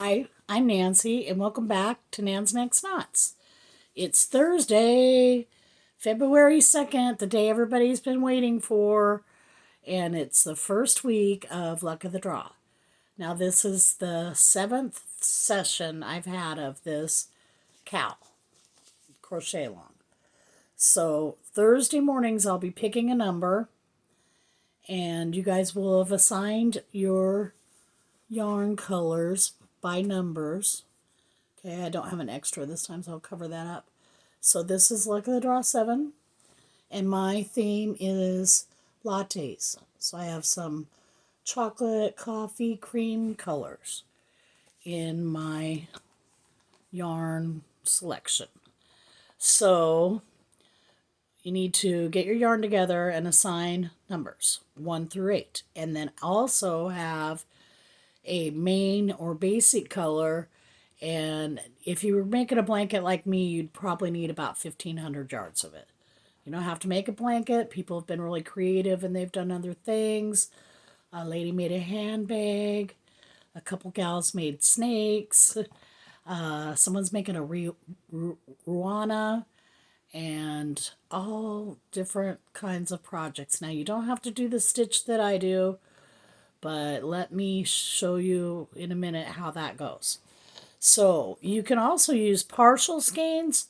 Hi, I'm Nancy, and welcome back to Nan's Next Knots. It's Thursday, February 2nd, the day everybody's been waiting for, and it's the first week of Luck of the Draw. Now, this is the seventh session I've had of this cow crochet along. So, Thursday mornings, I'll be picking a number, and you guys will have assigned your yarn colors by numbers. Okay, I don't have an extra this time, so I'll cover that up. So this is Luck of the Draw 7, and my theme is lattes. So I have some chocolate, coffee, cream colors in my yarn selection. So you need to get your yarn together and assign numbers 1 through 8, and then also have a main or basic color. And if you were making a blanket like me, you'd probably need about 1,500 yards of it. You don't have to make a blanket. People have been really creative and they've done other things. A lady made a handbag. A couple gals made snakes. Someone's making a ruana, and all different kinds of projects. Now, you don't have to do the stitch that I do, but let me show you in a minute how that goes. So you can also use partial skeins.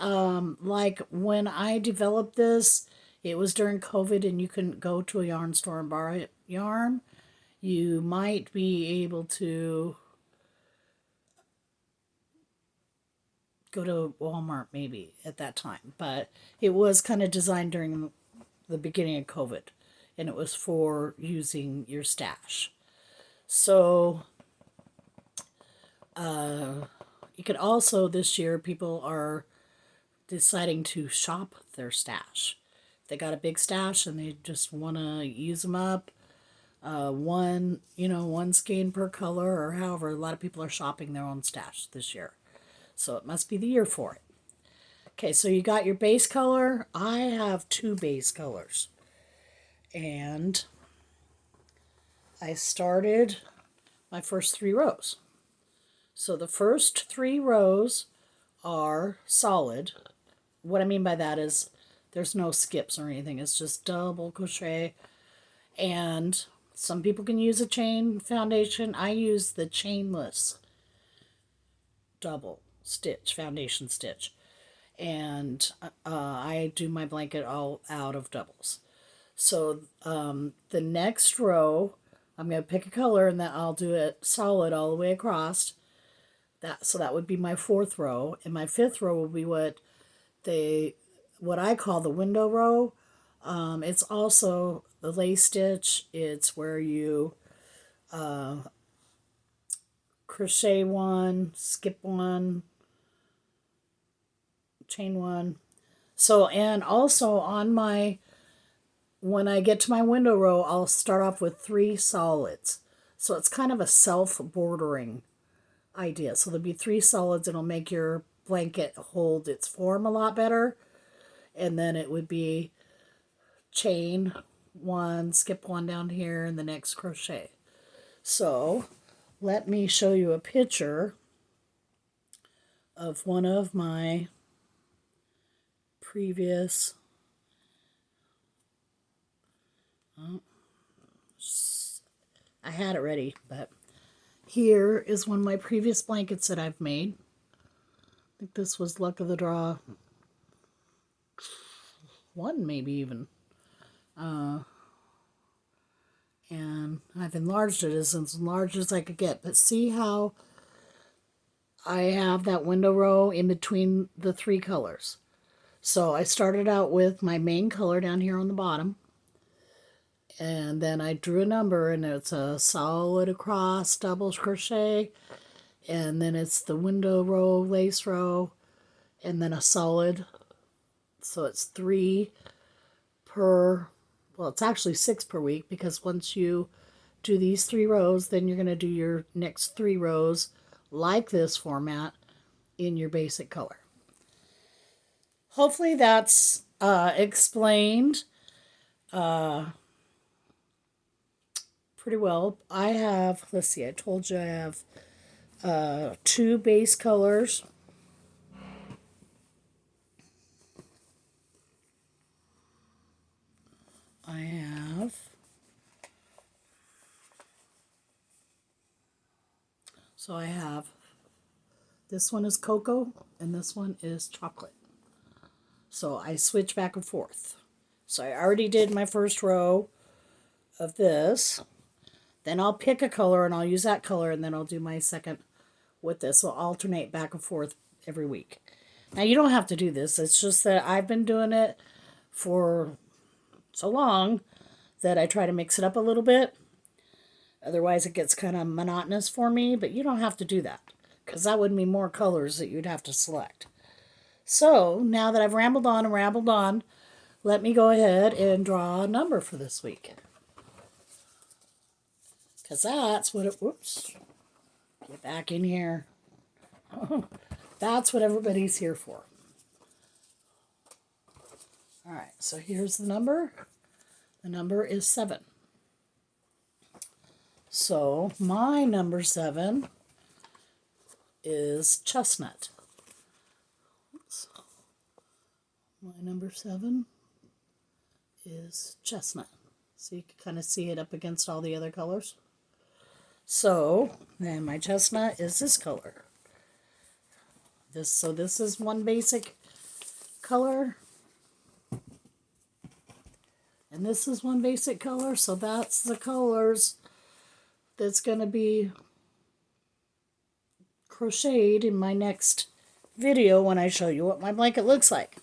Like when I developed this, it was during COVID and you couldn't go to a yarn store and borrow yarn. You might be able to go to Walmart maybe at that time, but it was kind of designed during the beginning of COVID, and it was for using your stash. So you could also, this year, people are deciding to shop their stash. They got a big stash and they just want to use them up. One skein per color, or however, a lot of people are shopping their own stash this year. So it must be the year for it. Okay, so you got your base color. I have 2 base colors. And I started my first 3 rows. So the first 3 rows are solid. What I mean by that is there's no skips or anything. It's just double crochet. And some people can use a chain foundation. I use the chainless double stitch, foundation stitch. And I do my blanket all out of doubles. So the next row, I'm going to pick a color and then I'll do it solid all the way across. So that would be my 4th row, and my 5th row will be what I call the window row. It's also the lace stitch. It's where you crochet 1, skip 1, chain 1. So, and also when I get to my window row, I'll start off with 3 solids. So it's kind of a self-bordering idea. So there'll be 3 solids, and it'll make your blanket hold its form a lot better. And then it would be chain 1, skip 1 down here, and the next crochet. So let me show you a picture of one of my previous I had it ready, but here is one of my previous blankets that I've made. I think this was Luck of the Draw 1, maybe even. And I've enlarged it as large as I could get. But see how I have that window row in between the 3 colors. So I started out with my main color down here on the bottom. And then I drew a number, and it's a solid across double crochet. And then it's the window row, lace row, and then a solid. So it's 3 per, well, it's actually 6 per week, because once you do these 3 rows, then you're going to do your next 3 rows like this format in your basic color. Hopefully that's explained pretty well. I have, let's see, I told you I have 2 base colors. I have this one is cocoa and this one is chocolate. So I switch back and forth. So I already did my first row of this. Then I'll pick a color and I'll use that color, and then I'll do my second with this. So I'll alternate back and forth every week. Now you don't have to do this. It's just that I've been doing it for so long that I try to mix it up a little bit. Otherwise it gets kind of monotonous for me, but you don't have to do that, because that would be more colors that you'd have to select. So now that I've rambled on and rambled on, let me go ahead and draw a number for this week. Because that's what it, whoops, get back in here. That's what everybody's here for. All right, so here's the number. The number is 7. So my number 7 is chestnut. Oops. My number 7 is chestnut. So you can kind of see it up against all the other colors. So then my chestnut is this color. This is one basic color. And this is one basic color. So that's the colors that's going to be crocheted in my next video when I show you what my blanket looks like.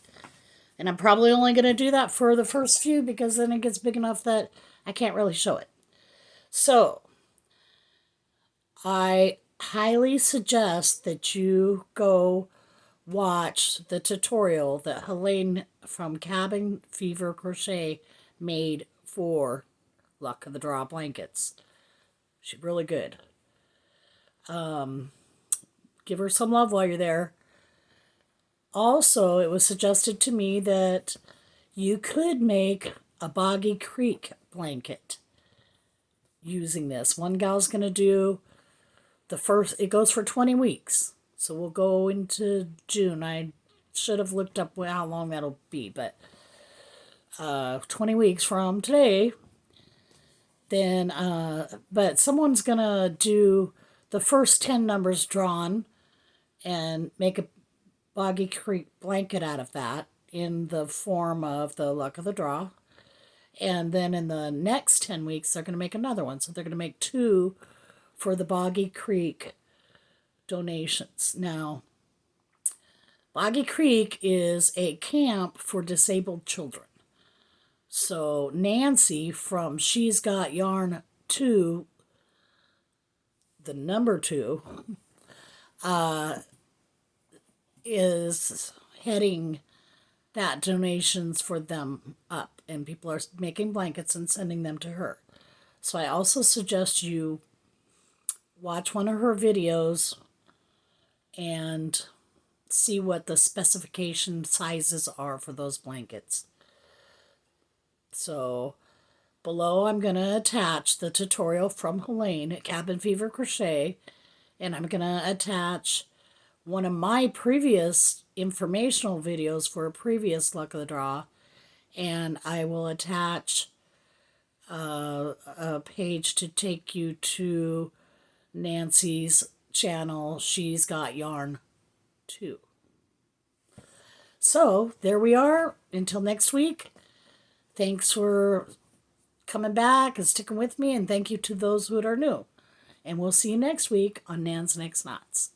And I'm probably only going to do that for the first few, because then it gets big enough that I can't really show it. So I highly suggest that you go watch the tutorial that Helene from Cabin Fever Crochet made for Luck of the Draw blankets. She's really good. Give her some love while you're there. Also, it was suggested to me that you could make a Boggy Creek blanket using this. One gal's going to do the first, it goes for 20 weeks. So we'll go into June. I should have looked up how long that'll be, but 20 weeks from today. Then, but someone's going to do the first 10 numbers drawn and make a Boggy Creek blanket out of that in the form of the Luck of the Draw. And then in the next 10 weeks, they're going to make another one. So they're going to make 2 for the Boggy Creek donations. Now, Boggy Creek is a camp for disabled children. So Nancy from She's Got Yarn 2, the number 2, is heading that donations for them up. And people are making blankets and sending them to her. So I also suggest you watch one of her videos and see what the specification sizes are for those blankets. So below I'm going to attach the tutorial from Helene at Cabin Fever Crochet, and I'm going to attach one of my previous informational videos for a previous Luck of the Draw, and I will attach a page to take you to Nancy's channel, She's Got Yarn 2. So there we are. Until next week. Thanks for coming back and sticking with me, and thank you to those who are new. And we'll see you next week on Nan's Next Knots.